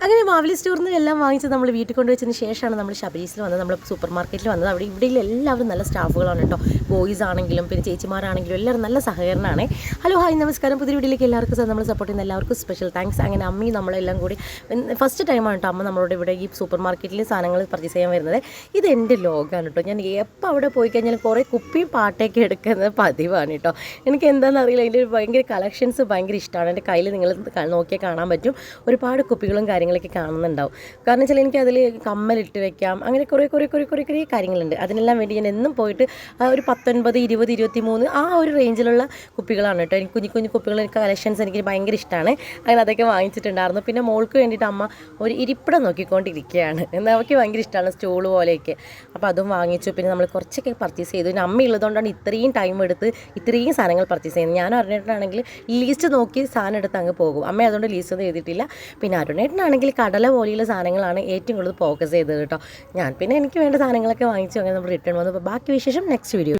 അങ്ങനെ മാവലി സ്റ്റോറിൽ നിന്ന് എല്ലാം വാങ്ങിച്ച് നമ്മൾ വീട്ടിൽ കൊണ്ടുവച്ചതിന് ശേഷമാണ് നമ്മൾ ശബരീസിൽ വന്നത്, നമ്മൾ സൂപ്പർ മാർക്കറ്റിൽ വന്നത്. ഇവിടെ എല്ലാവരും നല്ല സ്റ്റാഫുകളാണ് കേട്ടോ. ബോയ്സ് ആണെങ്കിലും പിന്നെ ചേച്ചിമാരാണെങ്കിലും എല്ലാവരും നല്ല സഹകരണമാണ്. ഹലോ ഹായ് നമസ്കാരം, പുതിയ വീട്ടിലേക്ക് എല്ലാവർക്കും നമ്മൾ സപ്പോർട്ട് ചെയ്യുന്ന എല്ലാവർക്കും സ്പെഷ്യൽ താങ്ക്സ്. അങ്ങനെ അമ്മി നമ്മളെല്ലാം കൂടി ഫസ്റ്റ് ടൈമാണ് കേട്ടോ അമ്മ നമ്മളോട് ഇവിടെ ഈ സൂപ്പർ മാർക്കറ്റിൽ സാധനങ്ങൾ പർച്ചേസ് ചെയ്യാൻ വരുന്നത്. ഇത് എൻ്റെ ലോഗാണ് കേട്ടോ. ഞാൻ എപ്പോൾ അവിടെ പോയി കഴിഞ്ഞാൽ കുറേ കുപ്പിയും പാട്ടയൊക്കെ എടുക്കുന്നത് പതിവാണ് കേട്ടോ. എനിക്ക് എന്താണെന്ന് അറിയില്ല, അതിൻ്റെ ഭയങ്കര കളക്ഷൻസ് ഭയങ്കര ഇഷ്ടമാണ്. എൻ്റെ കയ്യിൽ നിങ്ങൾ നോക്കിയാൽ കാണാൻ പറ്റും, ഒരുപാട് കുപ്പികളും കാര്യങ്ങളൊക്കെ കാണുന്നുണ്ടാവും. കാരണം വെച്ചാൽ എനിക്ക് അതിൽ കമ്മലിട്ട് വെക്കാം, അങ്ങനെ കുറേ കാര്യങ്ങളുണ്ട്. അതിനെല്ലാം വേണ്ടി ഞാൻ എന്നും പോയിട്ട് ഒരു 19, 20, 23 ആ ഒരു റേഞ്ചിലുള്ള കുപ്പികളാണ് കേട്ടോ. എനിക്ക് കുഞ്ഞു കുപ്പികൾ കളക്ഷൻസ് എനിക്ക് ഭയങ്കര ഇഷ്ടമാണ്. അങ്ങനെ അതൊക്കെ വാങ്ങിച്ചിട്ടുണ്ടായിരുന്നു. പിന്നെ മോൾക്ക് വേണ്ടിയിട്ട് അമ്മ ഒരു ഇരിപ്പിടം നോക്കിക്കൊണ്ടിരിക്കുകയാണ്. എന്നാൽ അവൾക്ക് ഭയങ്കര ഇഷ്ടമാണ് സ്റ്റൂൾ പോലെയൊക്കെ. അപ്പോൾ അതും വാങ്ങിച്ചു. പിന്നെ നമ്മൾ കുറച്ചൊക്കെ പർച്ചേസ് ചെയ്തു. പിന്നെ അമ്മ ഉള്ളതുകൊണ്ടാണ് ഇത്രയും ടൈം എടുത്ത് ഇത്രയും സാധനങ്ങൾ പർച്ചേസ് ചെയ്യുന്നത്. ഞാൻ അരുണേട്ടനാണെങ്കിൽ ലീസ്റ്റ് നോക്കി സാധനം എടുത്ത് അങ്ങ് പോകും. അമ്മ അതുകൊണ്ട് ലീസ്റ്റ് ഒന്നും എഴുതിയിട്ടില്ല. പിന്നെ അരുണേട്ടനാണെങ്കിൽ കടല പോലെയുള്ള സാധനങ്ങളാണ് ഏറ്റവും കൂടുതൽ ഫോക്കസ് ചെയ്തത് കേട്ടോ. ഞാൻ പിന്നെ എനിക്ക് വേണ്ട സാധനങ്ങളൊക്കെ വാങ്ങിച്ചു. അങ്ങനെ നമ്മൾ റിട്ടേൺ വന്നു. അപ്പോൾ ബാക്കി വിശേഷം നെക്സ്റ്റ് വീഡിയോ.